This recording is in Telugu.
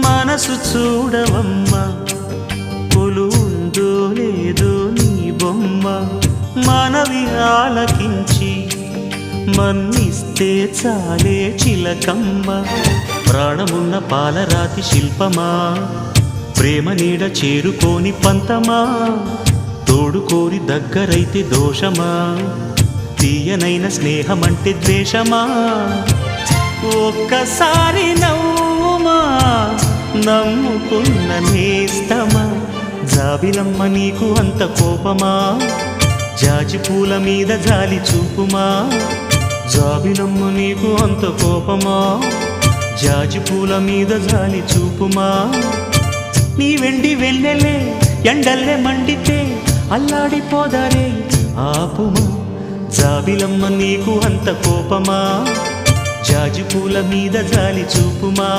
మనసు చూడవమ్మా కొలువుందో లేదో నీ బొమ్మ మనవి ఆలకించి మన్నిస్తే చాలే చిలకమ్మ ప్రాణమున్న పాలరాతి శిల్పమా ప్రేమ నీడ చేరుకోని పంతమా తోడుకోరి దగ్గరైతే దోషమా తీయనైన స్నేహమంటే ద్వేషమా ఒక్కసారి నవ్వుమా నమ్ముకున్న నేస్తమా జాబిలమ్మ నీకు అంత కోపమా జాజి పూల మీద జాలి చూపుమా జాబిలమ్మ నీకు అంత కోపమా జాజి పూల మీద జాలి చూపుమా నీ వెండి వెళ్ళలే ఎండల్లే మండితే అల్లాడిపోదారే ఆపుమా జాబిలమ్మ నీకు అంత కోపమా జాజి పూల మీద జాలి చూపుమా